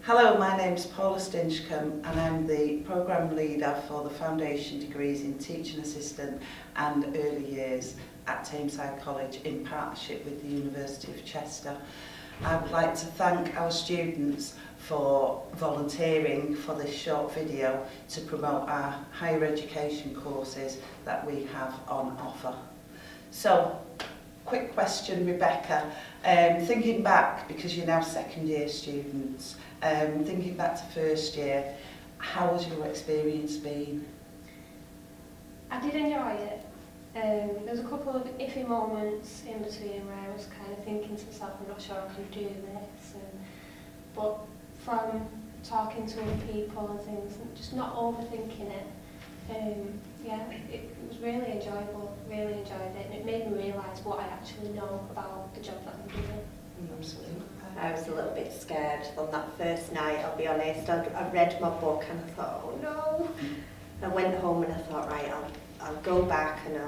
Hello, my name's Paula Stinchcombe and I'm the programme leader for the foundation degrees in Teaching Assistant and Early Years at Timeside College in partnership with the University of Chester. I would like to thank our students for volunteering for this short video to promote our higher education courses that we have on offer. So, quick question, Rebecca. Thinking back, because you're now second year students, thinking back to first year, how has your experience been? I did enjoy it. There was a couple of iffy moments in between where I was kind of thinking to myself, I'm not sure I can do this. But from talking to other people and things, and just not overthinking it, yeah, it was really enjoyable, really enjoyed it, and it made me realise what I actually know about the job that I'm doing. Absolutely. I was a little bit scared on that first night, I'll be honest. I read my book and I thought, oh no. I went home and I thought, right, I'll go back and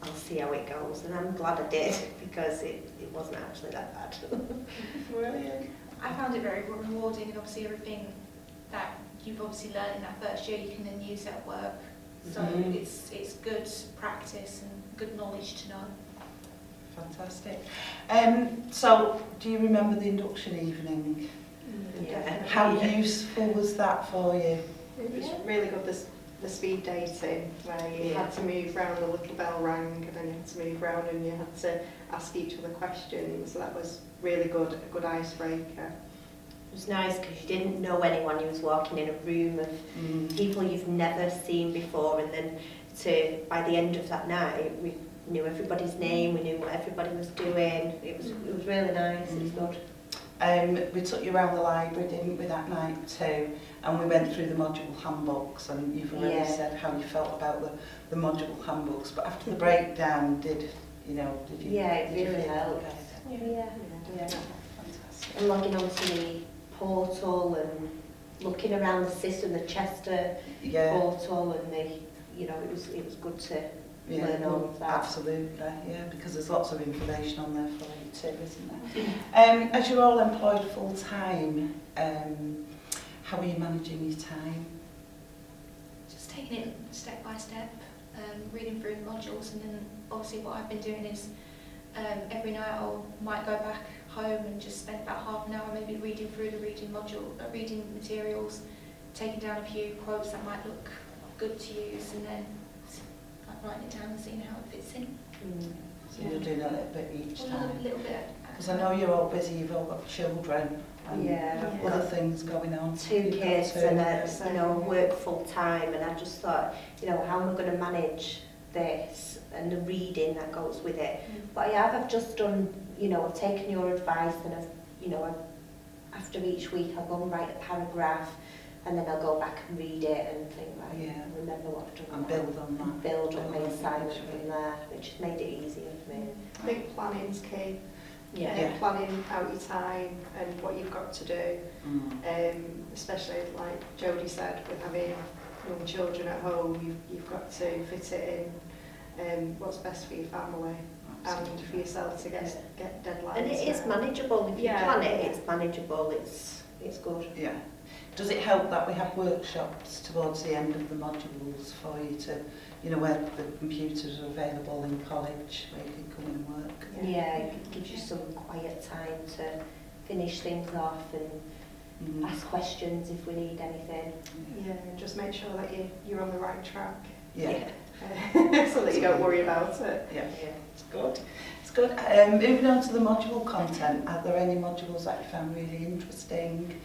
I'll see how it goes. And I'm glad I did, because it wasn't actually that bad. Brilliant. I found it very rewarding, and obviously everything that you've obviously learned in that first year you can then use at work. So it's good practice and good knowledge to know. Fantastic. So, do you remember the induction evening? Yeah. How useful was that for you? It was really good, the speed dating, where you had to move round, the little bell rang, and then you had to move round and you had to ask each other questions. So that was really good, a good icebreaker. It was nice because you didn't know anyone. You was walking in a room of people you've never seen before, and then by the end of that night, we knew everybody's name, we knew what everybody was doing. It was really nice. It was good. We took you around the library, didn't we, that night too, and we went through the module handbooks, and you've already said how you felt about the module handbooks, but after the breakdown, did you? Yeah, it really helped. Yeah. Fantastic. And logging onto the portal and looking around the system, the Chester portal, and it was good to learn all of that. Absolutely, yeah, because there's lots of information on there for you too, isn't there? As you're all employed full time, how are you managing your time? Just taking it step by step, reading through the modules, and then obviously what I've been doing is every night I might go back home and just spend about half an hour maybe reading through the reading materials, taking down a few quotes that might look good to use, and then writing it down and seeing how it fits in. So you're doing a little bit each time? A little bit. Because I know you're all busy, you've all got children and other things going on. 2 kids and I work full time, and I just thought, how am I going to manage this and the reading that goes with it? But I've just done, I've taken your advice, and after each week I'll go and write a paragraph, and then I'll go back and read it and think, remember what I've done. And build on that. Build on my assignment from there, which has made it easier for me. I think planning's key. Yeah. Planning out your time and what you've got to do. Especially like Jodie said, with having young children at home, you've got to fit it in. What's best for your family. Absolutely. And for yourself to get deadlines. And it is manageable. If you plan it, it's manageable. It's good. Yeah. Does it help that we have workshops towards the end of the modules for you to, where the computers are available in college, where you can come and work? Yeah, it gives you some quiet time to finish things off and ask questions if we need anything. Yeah, and just make sure that you're on the right track. Yeah. So that you don't worry about it. Yeah. It's good. It's good. Moving on to the module content, are there any modules that you found really interesting?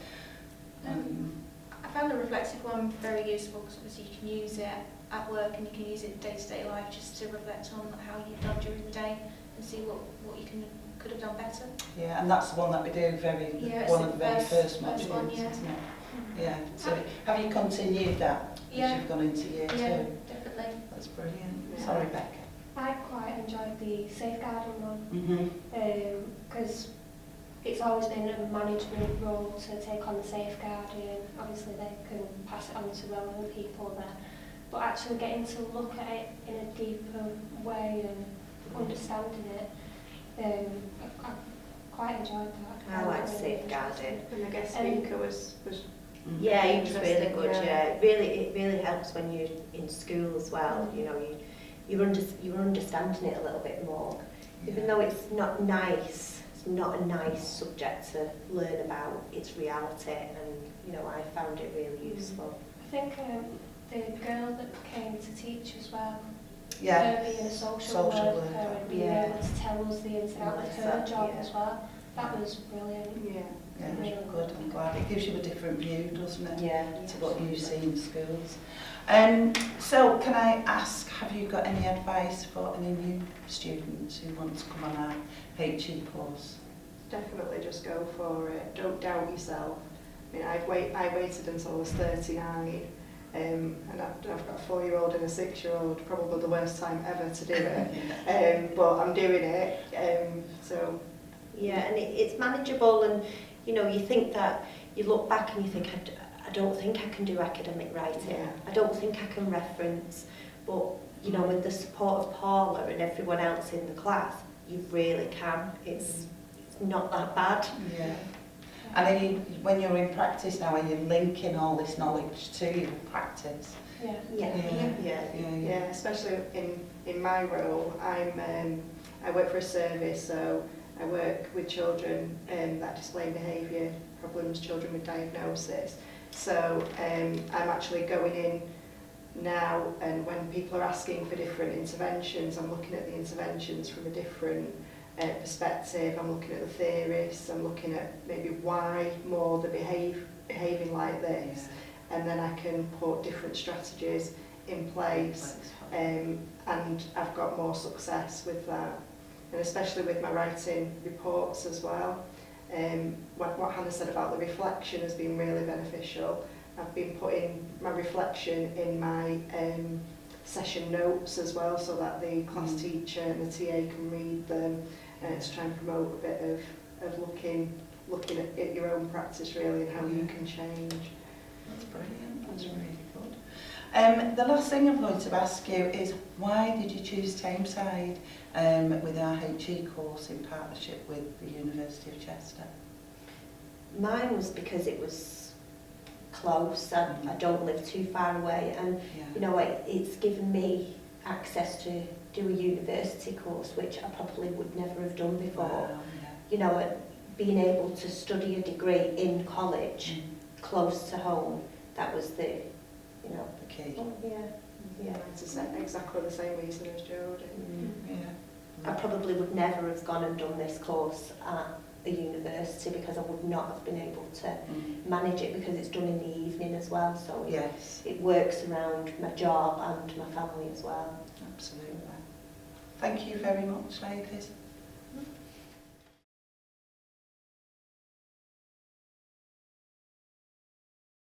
I found the reflective one very useful, because obviously you can use it at work and you can use it in day-to-day life just to reflect on how you've done during the day and see what you could have done better. Yeah, and that's the one that we do one of the very first modules, one, isn't it? Yeah. So have you continued that as you've gone into year 2? Yeah, definitely. That's brilliant. Yeah. Sorry, Becca. I quite enjoyed the safeguarding one, because it's always been a management role to take on the safeguarding. Obviously they can pass it on to relevant people there, but actually getting to look at it in a deeper way and understanding it, I quite enjoyed that. I like Really safeguarding. And the guest speaker was Yeah, he was really interesting, good. yeah. Yeah, it really helps when you're in school as well. Mm. You know, you're understanding it a little bit more, even though it's not nice. It's not a nice subject to learn about. It's reality, and you know, I found it really useful. I think the girl that came to teach as well, Yeah. her being a social Social worker worker. and being Yeah. able to tell us the ins and outs of her Exactly, job yeah. as well, that was brilliant. Yeah. Yeah, Really good. I'm glad. It gives you a different view, doesn't it, Yeah. to what you see in schools. So can I ask, have you got any advice for any new students who want to come on our HE course? Definitely just go for it. Don't doubt yourself. I mean, I waited until I was 39, and I've got a 4-year-old and a 6-year-old, probably the worst time ever to do it. But I'm doing it. So Yeah, and it's manageable, and you know, you think that, you look back and you think, I don't think I can do academic writing. Yeah. I don't think I can reference, but you know, with the support of Paula and everyone else in the class, you really can. It's not that bad. Yeah. And are you, when you're in practice now, are you linking all this knowledge to your practice? Yeah. Yeah. yeah, especially in my role, I work for a service, so I work with children that display behaviour problems, children with diagnosis. So I'm actually going in now, and when people are asking for different interventions, I'm looking at the interventions from a different perspective. I'm looking at the theorists, I'm looking at maybe why more they're behaving like this, and then I can put different strategies in place, and I've got more success with that. And especially with my writing reports as well. What Hannah said about the reflection has been really beneficial. I've been putting my reflection in my session notes as well, so that the class teacher and the TA can read them, to try and promote a bit of looking at your own practice really, and how you can change. That's brilliant. That's really good. The last thing I'm going to ask you is, why did you choose Timeside with our HE course in partnership with the University of Chester? Mine was because it was close. I don't live too far away, and you know, it's given me access to do a university course, which I probably would never have done before. Wow, You know, being able to study a degree in college, close to home, that was the, you know, the key. Yeah. It's exactly the same reason as Jodie. Yeah. I probably would never have gone and done this course at a university, because I would not have been able to manage it, because it's done in the evening as well, so Yes, it works around my job and my family as well. absolutely. Thank you very much, ladies.